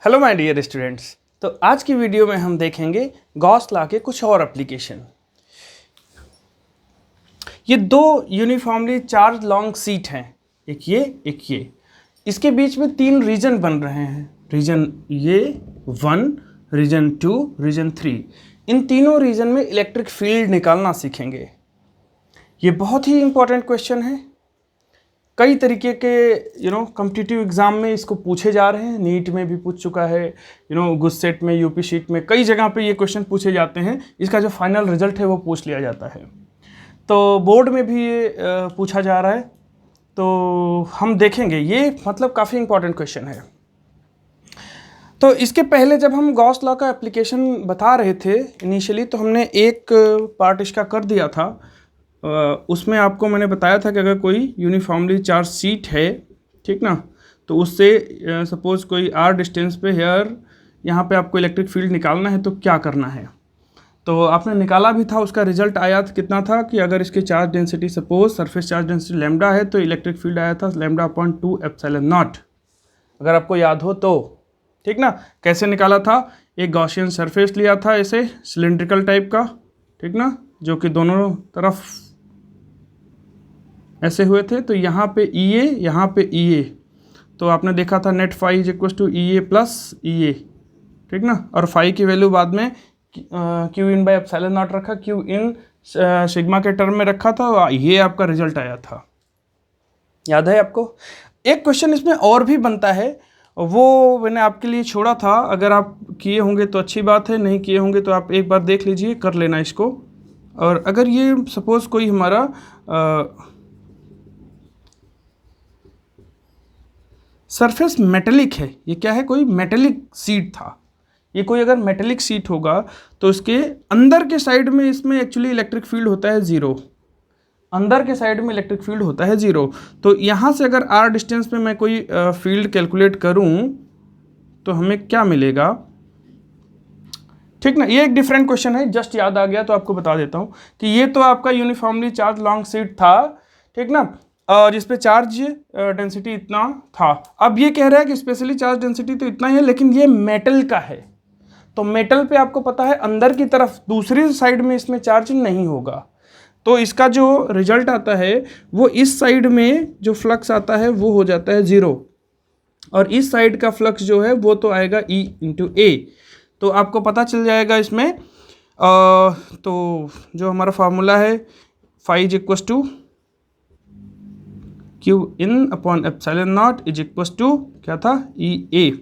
Hello my dear students. तो आज की वीडियो में हम देखेंगे गॉस लॉ के कुछ और एप्लीकेशन। ये दो यूनिफॉर्मली चार्ज लॉन्ग सीट हैं, एक ये। इसके बीच में तीन रीजन बन रहे हैं, रीजन ये 1, रीजन 2, रीजन 3। इन तीनों रीजन में इलेक्ट्रिक फील्ड निकालना सीखेंगे। ये बहुत ही इंपॉर्टेंट क्वेश्चन है। कई तरीके के कॉम्पिटिटिव एग्जाम में इसको पूछे जा रहे हैं। नीट में भी पूछ चुका है, गुस्सेट में, यूपी शीट में, कई जगह पे ये क्वेश्चन पूछे जाते हैं। इसका जो फाइनल रिजल्ट है वो पूछ लिया जाता है। तो बोर्ड में भी ये पूछा जा रहा है। तो हम देखेंगे, ये मतलब काफ़ी इंपॉर्टेंट क्वेश्चन है। तो इसके पहले जब हम गॉस लॉ का एप्लीकेशन बता रहे थे इनिशियली, तो हमने एक पार्ट इसका कर दिया था। उसमें आपको मैंने बताया था कि अगर कोई यूनिफॉर्मली चार्ज सीट है, ठीक ना, तो उससे सपोज कोई r डिस्टेंस पे यहाँ पे आपको इलेक्ट्रिक फील्ड निकालना है तो क्या करना है। तो आपने निकाला भी था, उसका रिजल्ट आया कितना था कि अगर इसके charge density suppose surface charge density lambda है तो इलेक्ट्रिक फील्ड आया था λ/2 एप्सिलॉन नॉट, अगर आपको याद हो तो, ठीक ना। कैसे निकाला था, एक गॉसियन सरफेस लिया था ऐसे सिलेंड्रिकल टाइप का, ठीक ना, जो कि दोनों तरफ ऐसे हुए थे। तो यहाँ पे EA, यहाँ पे EA, तो आपने देखा था net phi is equal to EA plus EA, ठीक ना। और फाई की वैल्यू बाद में q in by epsilon naught रखा, क्यू इन सिग्मा के टर्म में रखा था। ये आपका रिजल्ट आया था, याद है आपको। एक क्वेश्चन इसमें और भी बनता है, वो मैंने आपके लिए छोड़ा था। अगर आप किए होंगे तो अच्छी बात है, नहीं किए होंगे तो आप एक बार देख लीजिए, कर लेना इसको। और अगर ये सपोज कोई हमारा सरफेस मेटेलिक है, ये क्या है, कोई मेटेलिक सीट था, ये कोई अगर मेटेलिक सीट होगा तो इसके अंदर के साइड में इसमें एक्चुअली इलेक्ट्रिक फील्ड होता है 0, अंदर के साइड में इलेक्ट्रिक फील्ड होता है 0। तो यहाँ से अगर r डिस्टेंस पे मैं कोई फील्ड कैलकुलेट करूँ तो हमें क्या मिलेगा, ठीक ना। ये एक डिफरेंट क्वेश्चन है, जस्ट याद आ गया तो आपको बता देता हूँ कि ये तो आपका यूनिफॉर्मली चार्ज लॉन्ग सीट था, ठीक ना, जिस पे चार्ज डेंसिटी इतना था। अब ये कह रहा है कि स्पेशली चार्ज डेंसिटी तो इतना ही है, लेकिन ये मेटल का है। तो मेटल पे आपको पता है अंदर की तरफ दूसरी साइड में इसमें चार्ज नहीं होगा। तो इसका जो रिजल्ट आता है वो इस साइड में जो फ्लक्स आता है वो हो जाता है 0, और इस साइड का फ्लक्स जो है वो तो आएगा E इंटू A। तो आपको पता चल जाएगा इसमें। तो जो हमारा फार्मूला है phi is equal to Q in upon epsilon naught is equal to क्या था, EA।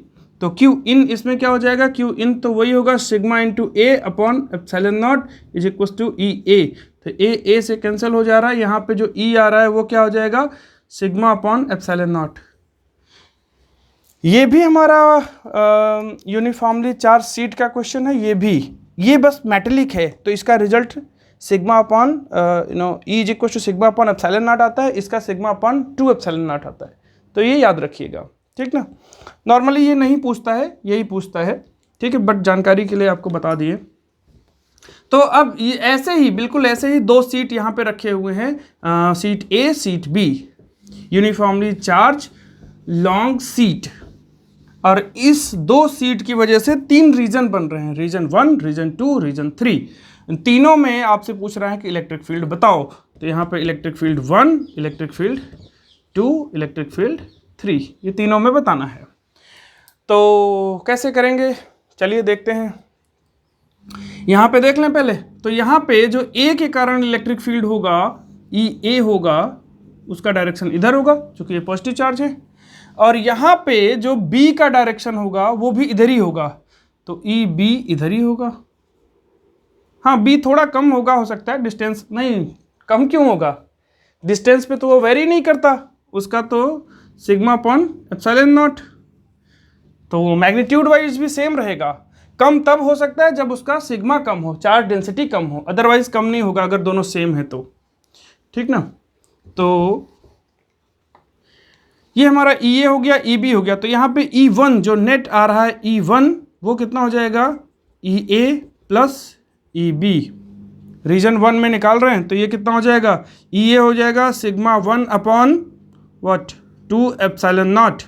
तो क्यू इन इसमें क्या हो जाएगा, क्यू इन तो वही होगा sigma into A upon epsilon naught is equal to EA। तो A से कैंसिल हो जा रहा है, यहाँ पे जो E आ रहा है वो क्या हो जाएगा, सिग्मा अपॉन एप्सिलॉन नॉट। ये भी हमारा यूनिफॉर्मली चार्ज सीट का क्वेश्चन है। ये बस मेटेलिक है, तो इसका result sigma upon E is equal to sigma upon epsilon naught आता है, इसका सिग्मा अपॉन 2 एप्सिलॉन नॉट आता है। तो ये याद रखिएगा, ठीक ना। नॉर्मली ये नहीं पूछता है, यही पूछता है, ठीक है, बट जानकारी के लिए आपको बता दिए। तो अब ये ऐसे ही, बिल्कुल ऐसे ही दो सीट यहाँ पे रखे हुए हैं, seat A, seat B, uniformly charge long seat. और इस दो सीट की वजह से तीन रीजन बन रहे हैं, रीजन 1, रीजन 2, रीजन 3। तीनों में आपसे पूछ रहा है कि इलेक्ट्रिक फील्ड बताओ। तो यहाँ पे electric field 1, electric field 2, electric field 3, ये तीनों में बताना है। तो कैसे करेंगे, चलिए देखते हैं। यहाँ पे देख लें पहले। तो यहाँ पे जो A के कारण इलेक्ट्रिक फील्ड होगा, EA होगा, उसका डायरेक्शन इधर होगा क्योंकि ये पॉजिटिव चार्ज है। और यहाँ पे जो B का डायरेक्शन होगा वो भी इधर ही होगा, तो EB इधर ही होगा। हाँ, B थोड़ा कम होगा, हो सकता है, डिस्टेंस नहीं, कम क्यों होगा, डिस्टेंस पे तो वो वेरी नहीं करता, उसका तो सिग्मा अपॉन एप्सिलॉन नॉट, तो मैग्नीट्यूड वाइज भी सेम रहेगा। कम तब हो सकता है जब उसका सिग्मा कम हो, चार्ज डेंसिटी कम हो, अदरवाइज कम नहीं होगा अगर दोनों सेम है तो, ठीक ना। तो ये हमारा EA हो गया, EB हो गया। तो यहाँ पे E1 जो नेट आ रहा है E1 वो कितना हो जाएगा, EA प्लस EB। रीजन 1 में निकाल रहे हैं तो ये कितना हो जाएगा, EA हो जाएगा sigma 1 upon what 2 epsilon not,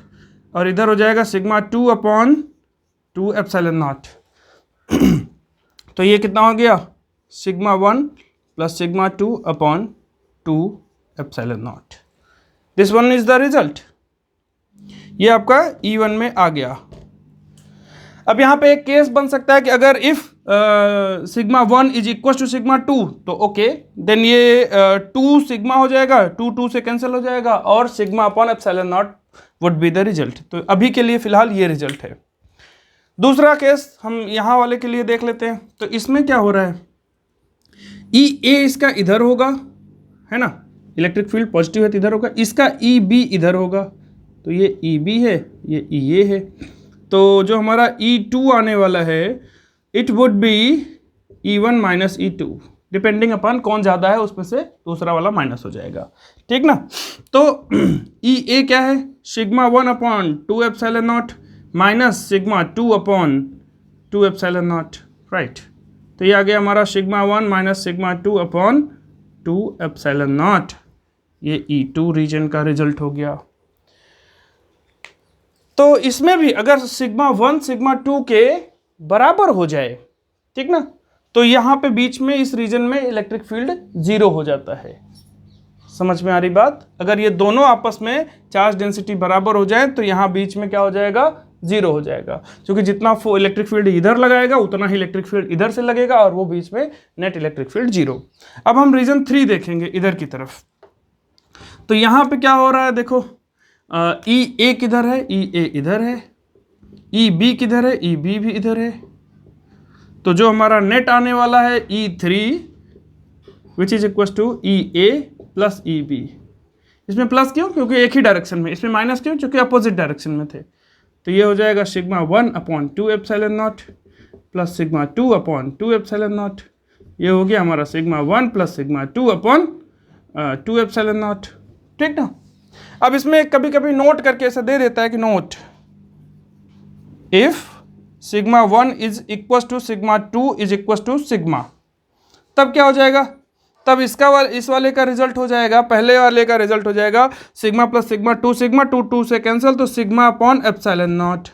और इधर हो जाएगा सिग्मा 2 अपॉन 2 एप्सिलॉन नॉट। तो ये कितना हो गया, sigma 1 plus sigma 2 upon 2 epsilon not. This one is the result. ये आपका E1 में आ गया। अब यहाँ पे एक केस बन सकता है कि अगर if sigma 1 is equal to sigma 2 तो ओके, देन ये 2 सिग्मा हो जाएगा, 2 से कैंसिल हो जाएगा और sigma upon epsilon not would be the result. तो अभी के लिए फिलहाल ये रिजल्ट है। दूसरा केस हम यहाँ वाले के लिए देख लेते हैं। तो इसमें क्या हो रहा है, E A इसका इधर होगा, है ना, इलेक्ट्रिक फील्ड पॉजिटिव है तो इधर होगा, इसका E B इधर होगा, तो ये E B है, ये E A है। तो जो हमारा E2 आने वाला है, it would be E1 minus E2, depending upon कौन ज़्यादा है उसमें से दूसरा वाला माइनस हो जाएगा, ठीक ना। तो EA क्या है, sigma 1 upon 2 epsilon not minus sigma 2 upon 2 epsilon not, right. तो ये आ गया हमारा sigma 1 minus sigma 2 upon 2 epsilon not. ये E2 रीजन का रिजल्ट हो गया। तो इसमें भी अगर सिग्मा 1 सिग्मा 2 के बराबर हो जाए, ठीक ना, तो यहाँ पे बीच में इस रीजन में इलेक्ट्रिक फील्ड 0 हो जाता है। समझ में आ रही बात? अगर ये दोनों आपस में चार्ज डेंसिटी बराबर हो जाए तो यहाँ बीच में क्या हो जाएगा, 0 हो जाएगा, क्योंकि जितना इलेक्ट्रिक फील्ड इधर लगाएगा उतना ही इलेक्ट्रिक फील्ड इधर से लगेगा और वो बीच में नेट इलेक्ट्रिक फील्ड 0। अब हम रीजन 3 देखेंगे इधर की तरफ। तो यहाँ पे क्या हो रहा है, देखो, E A किधर है, E A इधर है, E B किधर है, E B भी इधर है। तो जो हमारा नेट आने वाला है E3 which is equal to E A plus E B। इसमें प्लस क्यों, क्योंकि एक ही डायरेक्शन में, इसमें माइनस क्यों, क्योंकि अपोजिट डायरेक्शन में थे। तो ये हो जाएगा sigma 1 upon 2 epsilon not plus sigma 2 upon 2 epsilon not. ये हो गया हमारा sigma 1 plus sigma 2 upon 2 epsilon not, ठीक ना। अब इसमें कभी कभी नोट करके ऐसा दे देता है कि note if sigma 1 is equal to sigma 2 is equal to sigma, तब क्या हो जाएगा, तब इस वाले का रिजल्ट हो जाएगा, पहले वाले का रिजल्ट हो जाएगा सिग्मा प्लस सिग्मा 2 से कैंसिल, तो सिग्मा अपॉन एप्सिलॉन नॉट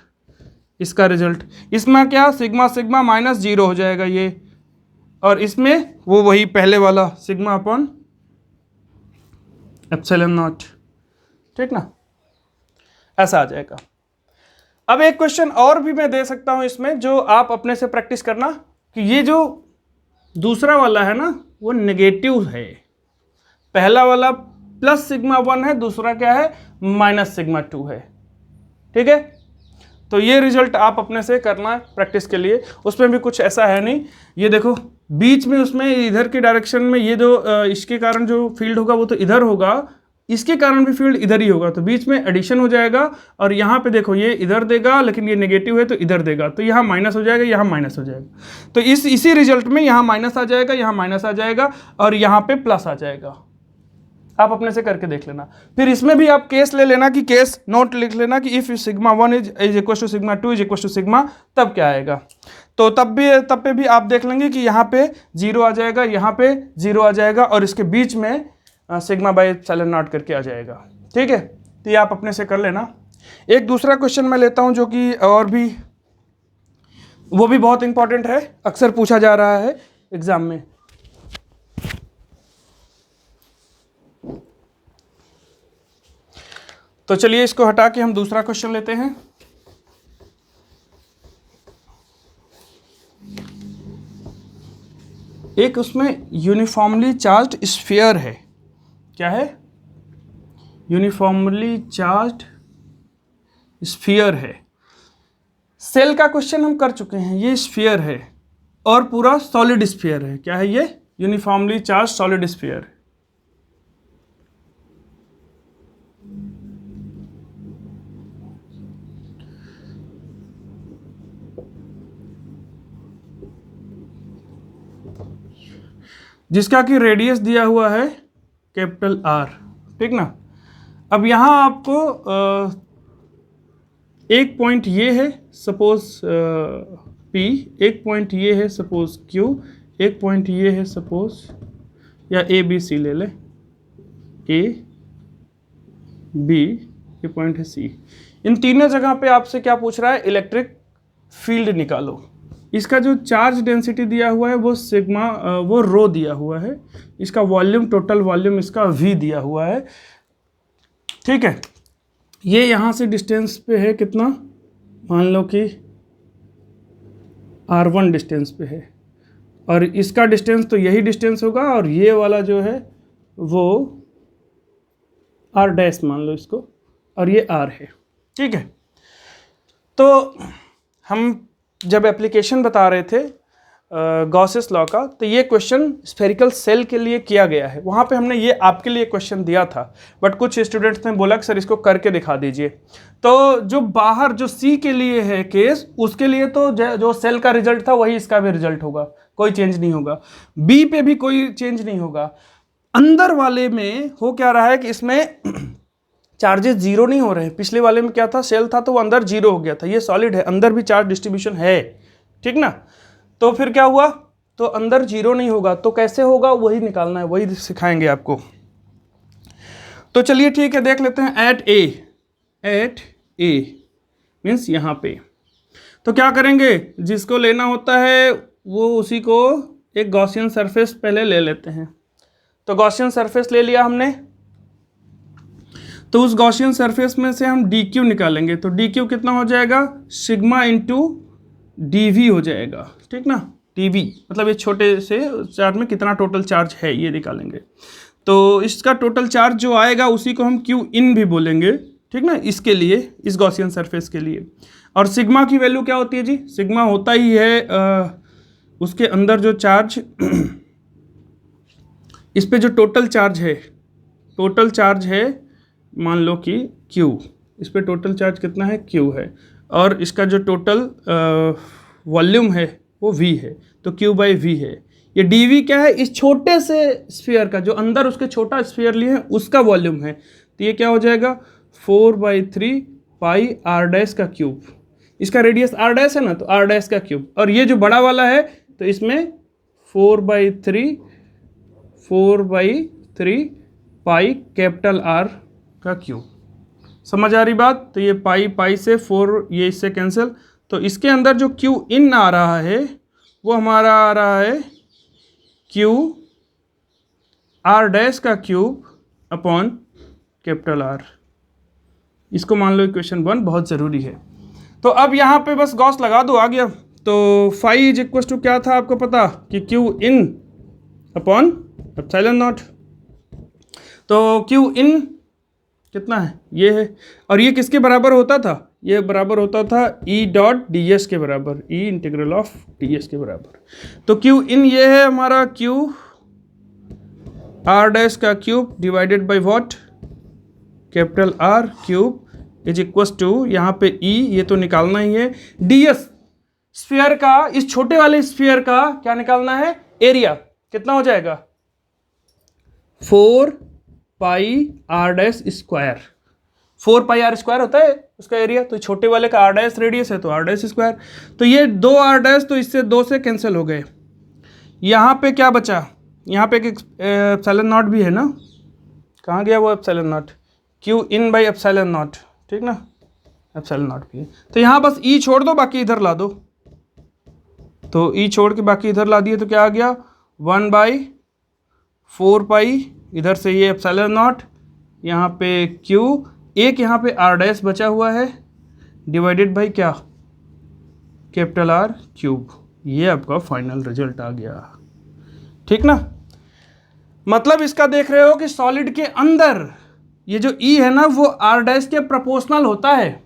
इसका रिजल्ट। इसमें क्या, सिग्मा सिग्मा माइनस 0 हो जाएगा ये, और इसमें वो वही पहले वाला सिग्मा अपॉन एप्सिलॉन नॉट, ठीक ना, ऐसा आ जाएगा। अब एक क्वेश्चन और भी मैं दे सकता हूं इसमें, जो आप अपने से प्रैक्टिस करना, कि ये जो दूसरा वाला है ना वो नेगेटिव है, पहला वाला प्लस सिग्मा 1 है, दूसरा क्या है, माइनस सिग्मा 2 है, ठीक है। तो ये रिजल्ट आप अपने से करना प्रैक्टिस के लिए, उसमें भी कुछ ऐसा है नहीं। ये देखो बीच में उसमें इधर की डायरेक्शन में ये जो इसके कारण जो फील्ड होगा वो तो इधर होगा, इसके कारण भी फील्ड इधर ही होगा, तो बीच में एडिशन हो जाएगा। और यहाँ पे देखो ये इधर देगा लेकिन ये नेगेटिव है तो इधर देगा, तो यहाँ माइनस हो जाएगा, यहाँ माइनस हो जाएगा। तो इसी रिजल्ट में यहाँ माइनस आ जाएगा, यहाँ माइनस आ जाएगा और यहाँ पे प्लस आ जाएगा। आप अपने से करके देख लेना। फिर इसमें भी आप केस ले लेना, कि केस नोट लिख लेना कि if sigma 1 is equal to sigma 2 is equal to sigma, तब क्या आएगा। तो तब पे भी आप देख लेंगे कि यहाँ पे 0 आ जाएगा, यहाँ पे 0 आ जाएगा और इसके बीच में सिग्मा बाई एप्सिलॉन नॉट करके आ जाएगा, ठीक है। तो ये आप अपने से कर लेना। एक दूसरा क्वेश्चन मैं लेता हूँ जो कि और भी, वो भी बहुत इंपॉर्टेंट है, अक्सर पूछा जा रहा है एग्जाम में। तो चलिए इसको हटा के हम दूसरा क्वेश्चन लेते हैं। एक उसमें यूनिफॉर्मली चार्ज्ड स्फीयर है, क्या है, यूनिफॉर्मली चार्ज्ड स्फीयर है। सेल का क्वेश्चन हम कर चुके हैं, ये स्फीयर है और पूरा सॉलिड स्फीयर है। क्या है ये, यूनिफॉर्मली चार्ज सॉलिड स्फीयर। जिसका कि रेडियस दिया हुआ है कैपिटल R, ठीक ना। अब यहाँ आपको एक पॉइंट ये है सपोज P, एक पॉइंट ये है सपोज Q, एक पॉइंट ये है सपोज, या ABC ले ले, A B, ये पॉइंट है C। इन तीनों जगह पे आपसे क्या पूछ रहा है, इलेक्ट्रिक फील्ड निकालो। इसका जो चार्ज डेंसिटी दिया हुआ है वो सिग्मा वो रो दिया हुआ है, इसका वॉल्यूम टोटल वॉल्यूम इसका v दिया हुआ है, ठीक है। ये यहाँ से डिस्टेंस पे है कितना, मान लो कि r1 डिस्टेंस पे है, और इसका डिस्टेंस तो यही डिस्टेंस होगा, और ये वाला जो है वो r डैश मान लो इसको, और ये r है, ठीक है। तो हम जब एप्लीकेशन बता रहे थे गॉसेस लॉ का, तो ये क्वेश्चन स्फेरिकल सेल के लिए किया गया है। वहाँ पे हमने ये आपके लिए क्वेश्चन दिया था, बट कुछ स्टूडेंट्स ने बोला कि सर इसको करके दिखा दीजिए। तो जो बाहर जो सी के लिए है केस, उसके लिए तो जो सेल का रिजल्ट था वही इसका भी रिजल्ट होगा, कोई चेंज नहीं होगा। बी पे भी कोई चेंज नहीं होगा। अंदर वाले में हो क्या रहा है कि इसमें चार्जेस जीरो नहीं हो रहे हैं। पिछले वाले में क्या था, सेल था तो वो अंदर जीरो हो गया था, ये सॉलिड है, अंदर भी चार्ज डिस्ट्रीब्यूशन है, ठीक ना। तो फिर क्या हुआ, तो अंदर जीरो नहीं होगा, तो कैसे होगा वही निकालना है, वही सिखाएंगे आपको। तो चलिए ठीक है, देख लेते हैं। एट ए मीन्स यहाँ पे तो क्या करेंगे, जिसको लेना होता है वो उसी को एक गॉसियन सरफेस पहले ले लेते हैं। तो गॉसियन सरफेस ले लिया हमने, तो उस गॉसियन सरफेस में से हम डी क्यू निकालेंगे। तो डी क्यू कितना हो जाएगा, सिग्मा इंटू डी वी हो जाएगा, ठीक ना। डी वी मतलब ये छोटे से चार्ज में कितना टोटल चार्ज है ये निकालेंगे। तो इसका टोटल चार्ज जो आएगा उसी को हम क्यू इन भी बोलेंगे, ठीक ना, इसके लिए, इस गॉसियन सरफेस के लिए। और सिग्मा की वैल्यू क्या होती है जी, सिग्मा होता ही है उसके अंदर जो चार्ज इस पे जो टोटल चार्ज है मान लो कि Q, इस पे टोटल चार्ज कितना है, Q है, और इसका जो टोटल वॉल्यूम है वो V है, तो Q बाई V है। ये dV क्या है, इस छोटे से स्फीयर का, जो अंदर उसके छोटा स्फीयर लिए हैं उसका वॉल्यूम है। तो ये क्या हो जाएगा, 4/3 पाई r डैश का क्यूब। इसका रेडियस r डैश है ना, तो r डैश का क्यूब, और ये जो बड़ा वाला है तो इसमें 4/3 पाई कैपिटल R का क्यूब। समझ आ रही बात। तो ये पाई से 4, ये इससे कैंसिल, तो इसके अंदर जो क्यू इन आ रहा है वो हमारा आ रहा है क्यू R डैश का क्यूब अपॉन कैपिटल R। इसको मान लो इक्वेशन 1 बहुत ज़रूरी है। तो अब यहाँ पे बस गॉस लगा दो, आ गया। तो फाई इज इक्वल टू क्या था आपको पता कि Q in upon epsilon not. तो क्यू इन कितना है, ये है, और ये किसके बराबर होता था, ये बराबर होता था ई डॉट डी एस के बराबर, E integral of D S के बराबर। तो क्यू इन ये है हमारा क्यू आर डैश का cube divided by what, capital R cube is equal to, यहाँ पे ई ये तो निकालना ही है, डी एस स्फीयर का, इस छोटे वाले स्फीयर का क्या निकालना है, एरिया कितना हो जाएगा, 4 pi R dash square. 4 pi R square होता है उसका एरिया, तो छोटे वाले का आर डैश रेडियस है तो आर डैश स्क्वायर। तो ये 2 आर डैश तो इससे 2 से कैंसिल हो गए। यहाँ पे क्या बचा, यहाँ पे एक एप्सिलॉन नॉट भी है ना, कहाँ गया वो epsilon naught, Q in by epsilon not, ठीक ना, एप्सिलॉन नॉट भी है। तो यहाँ बस ई छोड़ दो, बाकी इधर ला दो। तो ई छोड़ के बाकी इधर ला दिए तो क्या आ गया, 1/4 पाई, इधर से ये एप्सिलॉन नॉट, यहाँ पे क्यू, एक यहाँ पे आर डैश बचा हुआ है, डिवाइडेड बाई क्या, कैपिटल आर क्यूब। ये आपका फाइनल रिजल्ट आ गया, ठीक ना। मतलब इसका देख रहे हो कि सॉलिड के अंदर ये जो ई है ना वो आर डैश के प्रोपोर्शनल होता है।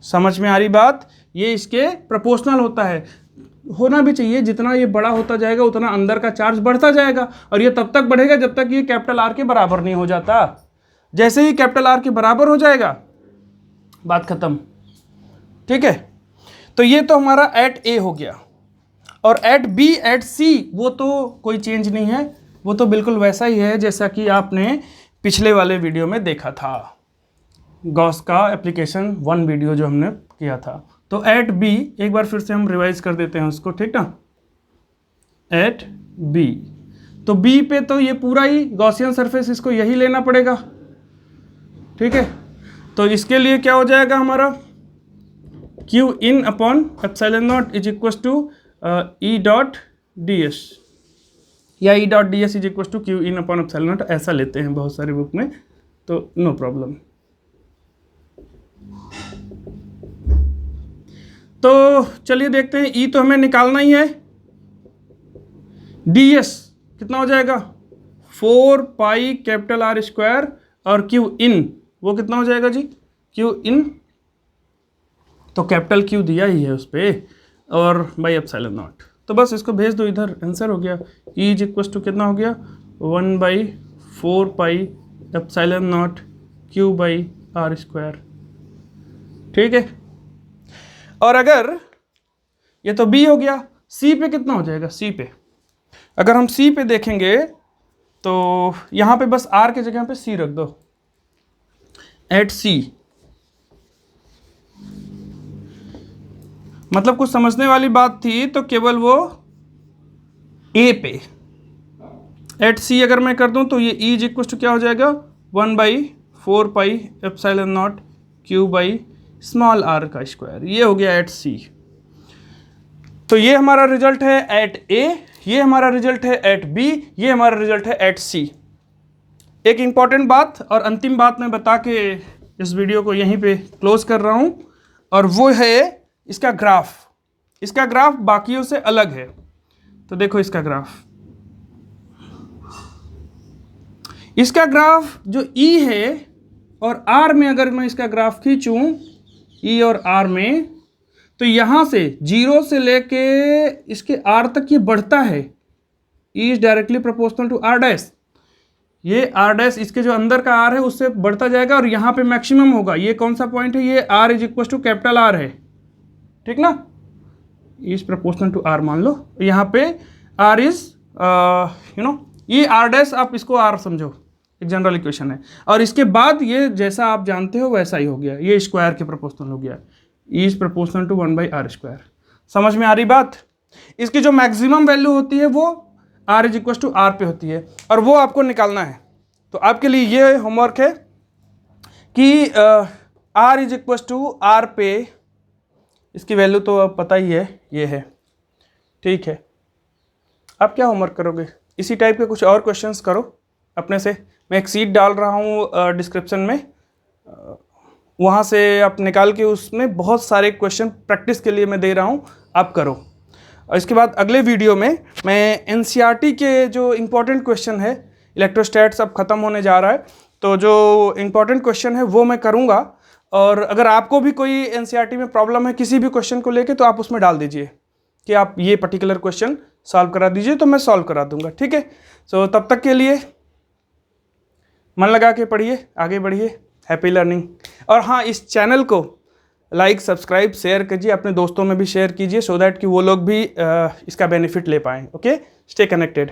समझ में आ रही बात, ये इसके प्रोपोर्शनल होता है, होना भी चाहिए। जितना ये बड़ा होता जाएगा उतना अंदर का चार्ज बढ़ता जाएगा, और ये तब तक बढ़ेगा जब तक ये कैपिटल आर के बराबर नहीं हो जाता। जैसे ही कैपिटल आर के बराबर हो जाएगा बात खत्म, ठीक है। तो ये तो हमारा एट ए हो गया, और एट बी एट सी वो तो कोई चेंज नहीं है, वो तो बिल्कुल वैसा ही है जैसा कि आपने पिछले वाले वीडियो में देखा था, गॉस का एप्लीकेशन 1 वीडियो जो हमने किया था। तो एट बी एक बार फिर से हम रिवाइज कर देते हैं उसको, ठीक ना। एट बी, तो बी पे तो ये पूरा ही गॉसियन सरफेस, इसको यही लेना पड़ेगा, ठीक है। तो इसके लिए क्या हो जाएगा हमारा, Q in upon epsilon naught is equal to E dot D S, या E dot D S is equal to Q in upon epsilon naught, ऐसा लेते हैं बहुत सारे बुक में, तो नो प्रॉब्लम। तो चलिए देखते हैं, ई तो हमें निकालना ही है, डी एस कितना हो जाएगा 4 पाई कैपिटल आर स्क्वायर, और क्यू इन वो कितना हो जाएगा जी, क्यू इन तो कैपिटल क्यू दिया ही है उस पर, और बाई एप्सिलॉन नॉट, तो बस इसको भेज दो इधर, आंसर हो गया। ई इज इक्वल टू कितना हो गया 1/4 pi epsilon naught q by r square, ठीक है। और अगर ये तो बी हो गया, सी पे कितना हो जाएगा, सी पे अगर हम सी पे देखेंगे तो यहाँ पे बस आर के जगह पे सी रख दो, एट सी, मतलब कुछ समझने वाली बात थी तो केवल वो ए पे, एट सी अगर मैं कर दूं तो ये ई इज इक्वल टू क्या हो जाएगा 1/4 pi epsilon naught q by small r का स्क्वायर, ये हो गया एट सी। तो ये हमारा रिजल्ट है एट ए, ये हमारा रिजल्ट है एट बी, ये हमारा रिजल्ट है एट सी। एक इंपॉर्टेंट बात और अंतिम बात मैं बता के इस वीडियो को यहीं पे क्लोज कर रहा हूं, और वो है इसका ग्राफ। इसका ग्राफ बाकियों से अलग है, तो देखो इसका ग्राफ, इसका ग्राफ जो ई है और आर में अगर मैं इसका ग्राफ खींचूं ई और आर में, तो यहां से 0 से लेके इसके आर तक ये बढ़ता है, E is directly proportional to r dash, ये आर डैश इसके जो अंदर का आर है उससे बढ़ता जाएगा, और यहाँ पे मैक्सिमम होगा। ये कौन सा पॉइंट है, ये r is equal to capital R है, ठीक ना, इज प्रोपोर्शनल टू आर मान लो, यहाँ पे आर इज ये आर डैश, आप इसको आर समझो, एक जनरल इक्वेशन है, और इसके बाद ये जैसा आप जानते हो वैसा ही हो गया, ये स्क्वायर के प्रोपोर्शनल हो गया, is proportional to 1/r square. समझ में आ रही बात। इसकी जो मैक्सिमम वैल्यू होती है वो r is equal to r पे होती है, और वो आपको निकालना है। तो आपके लिए ये होमवर्क है कि r is equal to r पे, इसकी वैल्यू तो अब पता ही है, ये है, ठीक है। आप क्या होमवर्क करोगे, इसी टाइप के कुछ और क्वेश्चंस करो अपने से, मैं एक सीट डाल रहा हूँ डिस्क्रिप्शन में, वहाँ से आप निकाल के उसमें बहुत सारे क्वेश्चन प्रैक्टिस के लिए मैं दे रहा हूँ, आप करो। और इसके बाद अगले वीडियो में मैं एनसीईआरटी के जो इम्पोर्टेंट क्वेश्चन है, इलेक्ट्रोस्टैट्स अब ख़त्म होने जा रहा है, तो जो इम्पोर्टेंट क्वेश्चन है वो मैं करूँगा। और अगर आपको भी कोई एनसीईआरटी में प्रॉब्लम है किसी भी क्वेश्चन को लेके, तो आप उसमें डाल दीजिए कि आप ये पर्टिकुलर क्वेश्चन सॉल्व करा दीजिए, तो मैं सॉल्व करा दूंगा, ठीक है। सो तब तक के लिए मन लगा के पढ़िए, आगे बढ़िए, हैप्पी लर्निंग। और हाँ, इस चैनल को लाइक, सब्सक्राइब, शेयर कीजिए, अपने दोस्तों में भी शेयर कीजिए, सो दैट कि वो लोग भी इसका बेनिफिट ले पाएँ। Okay, stay connected.